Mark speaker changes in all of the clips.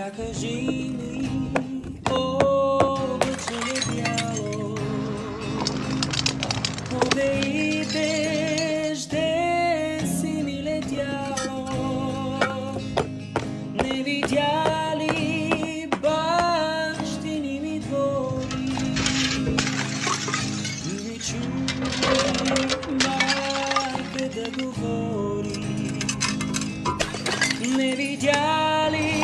Speaker 1: Я кажи ми, облаче бяло, повеите ще си ми летяло. Не видя ли бащини ми двори и не чули майка да говори. Не видя ли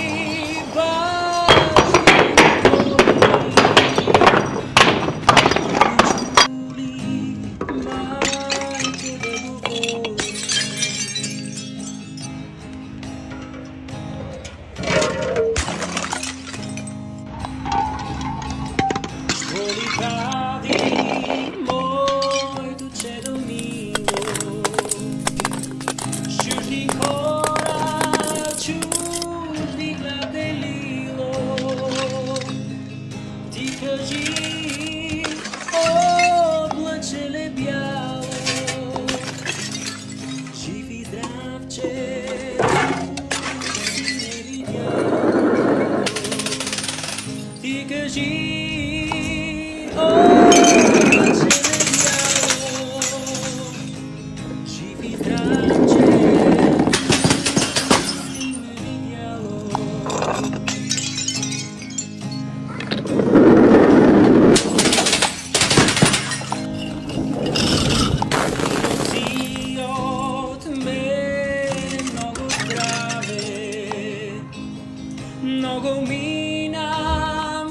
Speaker 1: много мина,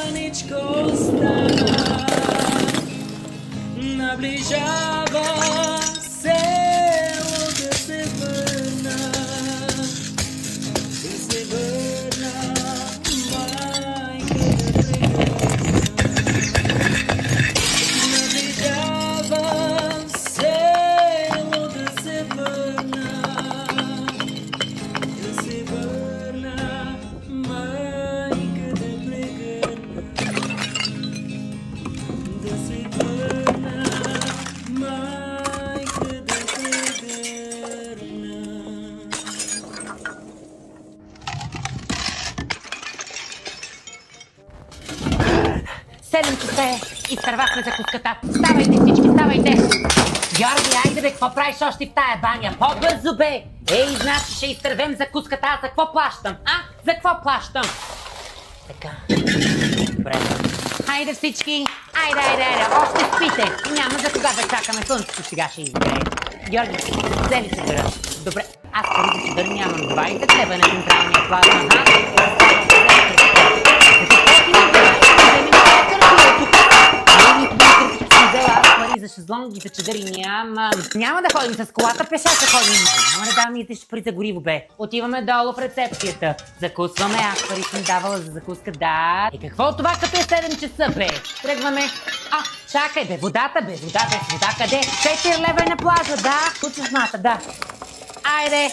Speaker 1: мъничко остана. Наближава село да се върна, майка да прегърна. Наближава село да се върна, майка да прегърна. Да се върна, майка да прегърна.
Speaker 2: 7 часа е. Изтървахме закуската. Ставайте всички, ставайте! Георги, айде бе, какво правиш още в тая баня? По-бързо бе! Ей, значи ще изтървем закуската, аз за какво плащам? А? За какво плащам? Така. Добре. Хайде всички! Айде! Още спите! Няма за кога да чакаме, слънцето сега ще изгрее. Георги, взели се дъра. Добре, аз пари да се дър нямам. 20 лева на централния плазма. За шезлонгите, чадъри няма да ходим с колата, пеша ще ходим. Няма да дам и ще пари за гориво, бе. Отиваме долу в рецепцията. Закусваме, аз пари съм давала за закуска, да. И какво от това, като е 7 часа, бе? Тръгваме. Чакай, бе, водата, вода къде? 4 лева е на плажа, да. От чешмата, да. Айде.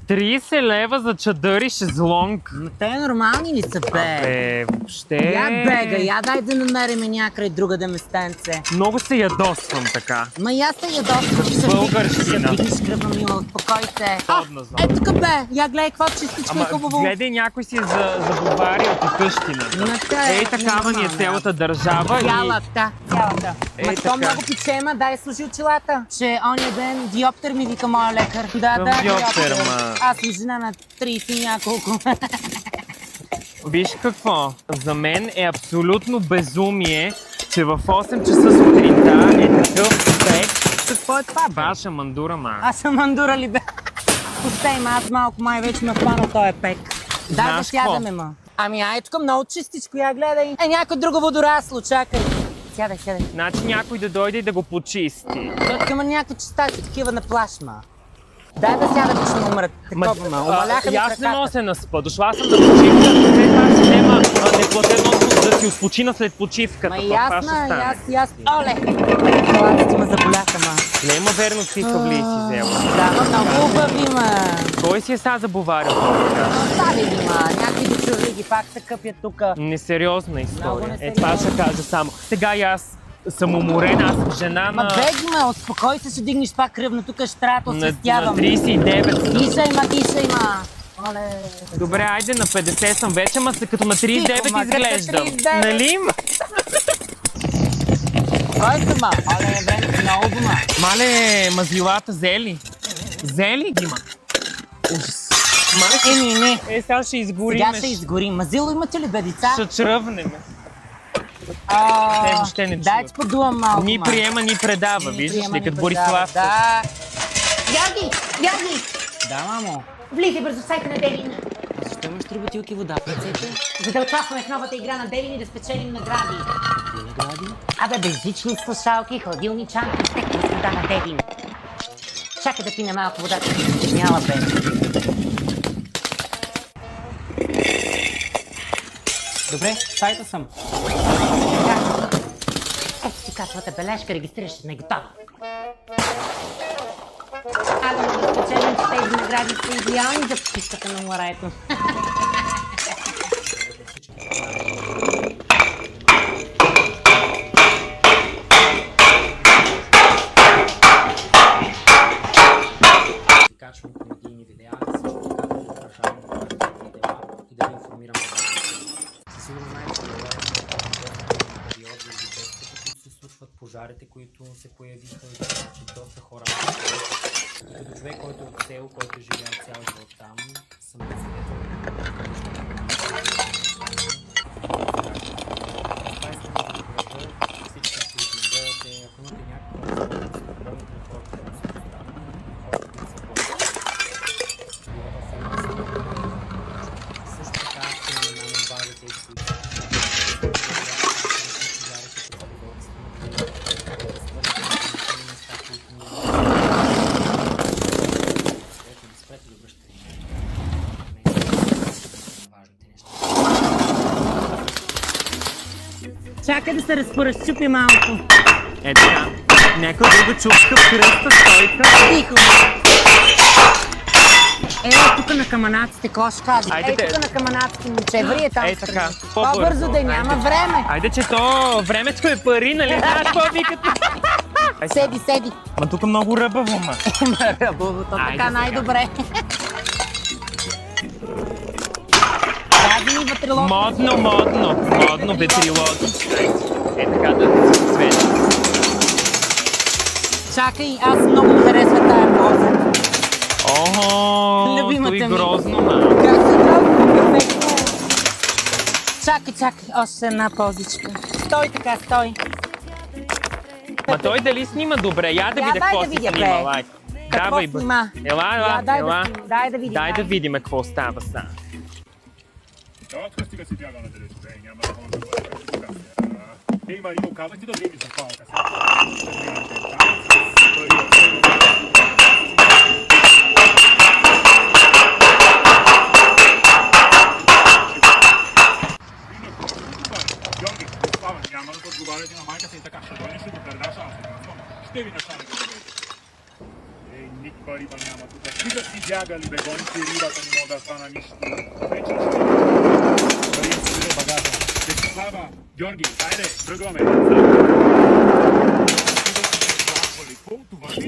Speaker 3: 30 лева за чадър и шезлонг.
Speaker 2: Но те нормални ли са, бе?
Speaker 3: Въобще...
Speaker 2: Я бега, дай да намерим някъде друга да местенце.
Speaker 3: Много се ядосвам така.
Speaker 2: Ма и аз се ядосвам.
Speaker 3: Българщина.
Speaker 2: Ще видиш кръвна мила, успокой се.
Speaker 3: Трудно знам.
Speaker 2: Тук бе, я гледай какво чистичко е хубаво.
Speaker 3: Гледай, някой си забовари от къщина. Ей, такава ни е цялата държава.
Speaker 2: Цялата. Ма то много пичема, дай служи очилата. Че ония ден диоптер ми вика моя лекар. Да,
Speaker 3: диоптер, ма.
Speaker 2: Аз съм жена на 30 няколко.
Speaker 3: Виж какво, за мен е абсолютно безумие, че в 8 часа сутринта е такъв пек.
Speaker 2: Какво е това, бе?
Speaker 3: Ваша мандура, ма.
Speaker 2: Аз съм мандура ли, бе? Пустай, аз малко май вече ме хвана този пек. Дай да сядаме, ма. Ами ай, тук много чистичко, я гледай. Някой друго водорасло, чакай. Сядай.
Speaker 3: Значи някой да дойде и да го почисти.
Speaker 2: Тук има някакви чистачи, такива на плашма. Дай да сядат, че не умрат.
Speaker 3: Аз не мога да се наспа. Дошла съм да почивка. След това си нема неплатен отпуск да си отпочина след почивката.
Speaker 2: Ма ясно, Оле! Това ти ме заболяха, ма.
Speaker 3: Не има верно цифровли си взела.
Speaker 2: Да, много хубави, ма.
Speaker 3: Кой си е сега забоварил?
Speaker 2: Остави ги, ма. Някакви дечурли ги пак се къпят тука.
Speaker 3: Несериозна история. Това ще кажа само. Сега и аз съм уморена, аз съм жена на...
Speaker 2: Ма беги ме, успокой се, ще дигнеш пак кръвна, тук ще трябва да освестявам.
Speaker 3: На 39 съм.
Speaker 2: Дишай, ма.
Speaker 3: Добре, айде на 50 съм вече, ма се като на 39
Speaker 2: Тихо, ма, като
Speaker 3: изглеждам.
Speaker 2: 39.
Speaker 3: Нали?
Speaker 2: Кой е дома? Оле, време много дома.
Speaker 3: Мале, мазлилата зели. Зели ги има. Ужас. Мале,
Speaker 2: Не.
Speaker 3: сега ще изгорим.
Speaker 2: Сега ще изгорим. Мазило имате ли бе, деца?
Speaker 3: Ще чръвнем. Те въобще не
Speaker 2: Дай
Speaker 3: чуват.
Speaker 2: подувам малко.
Speaker 3: Ни
Speaker 2: ма.
Speaker 3: приема, ни предава,
Speaker 2: Ни
Speaker 3: виждаш
Speaker 2: приема,
Speaker 3: ли,
Speaker 2: ни
Speaker 3: като
Speaker 2: предава,
Speaker 3: Борислав.
Speaker 2: Да. Георги!
Speaker 1: Да, мамо.
Speaker 2: Влизай бързо в сайта на Девин.
Speaker 1: Защо имаш 3 бутилки вода в ръцете?
Speaker 2: За да участваме в новата игра на Девин и да спечелим награди.
Speaker 1: Какви награди?
Speaker 2: Абе, безжични слушалки, хладилни чанки, стекли с вода на Девин. Чакай да пина малко вода, че се сняла, бе.
Speaker 1: Добре, в сайта съм.
Speaker 2: Ето си касовата бележка, регистрираш се, не е готова. Айде да спечелим, че тези награди са идеални за почистката на морето.
Speaker 1: Качвам комедийни видеа, също така да продължавам да правя видеа и да ви информирам за това. Със сигурност знаете, че говоря за период за бедствията, които се случват, пожарите, които се появиха, че доста хора. И като човек, който е от село, който е живял цял живот там, съм свидетел всички, които ме гледате, ако имате някаква възможност да помогнете на хората, които са пострадали, хората, които са също така ще ми намерим база тези, които са спрете да обръщате важните неща.
Speaker 2: Чакай да се разпоръщупи малко.
Speaker 3: Е така. Някой друга чупка в кръста, стойка.
Speaker 2: Тихо. Тук на каманаците, какво ще кажа?
Speaker 3: Айде,
Speaker 2: Тук на каманаците, момче, врие там.
Speaker 3: Ей така.
Speaker 2: По-бързо да няма време.
Speaker 3: Айде, че то времето е пари, нали? Знаеш какво викат?
Speaker 2: Седи.
Speaker 3: Ма тук много ръбаво, ма.
Speaker 2: Ръбовото,
Speaker 3: Айде
Speaker 2: така
Speaker 3: сега.
Speaker 2: най-добре. Дади ми вътрелото.
Speaker 3: Модно ветрилото. Е така да се свети.
Speaker 2: Чакай, аз много ми харесва тая поза.
Speaker 3: Охо,
Speaker 2: Любимата
Speaker 3: той
Speaker 2: ми.
Speaker 3: грозно, ма.
Speaker 2: Как се много перфектно. Чакай, още една позичка. Стой така, стой.
Speaker 3: Ма той дали снима добре? Я да
Speaker 2: Я
Speaker 3: видя
Speaker 2: дай
Speaker 3: какво
Speaker 2: да
Speaker 3: си
Speaker 2: видя,
Speaker 3: снима,
Speaker 2: бе.
Speaker 3: лай.
Speaker 2: Какво
Speaker 3: Давай, бе.
Speaker 2: снима?
Speaker 3: Ела,
Speaker 2: Дай
Speaker 3: ела.
Speaker 2: да видим.
Speaker 3: Дай да видим какво става сега.
Speaker 4: Точно стига си бягал на телето, няма да ходя да бъде. Ей, Марио, казах ти да вземеш за палка. Георги, Слава, няма да се отговаряте на майка си и така, ще дойдеш ли до пердаша, аз не казвам. Ще ви нащане да бъдете. Ей, никаква риба няма тук. Стига си бягали, бе, гоните рибата, не мога да стана нищо. Вече ще Мария се биде багажа. Слава, Георги, айде, тръгваме. Това не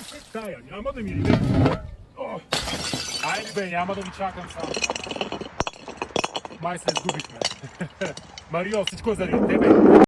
Speaker 4: е тая, няма да ми риде. Айде бе, няма да ви чакам само. Май се сгубихме. Марио, всичко е заради тебе.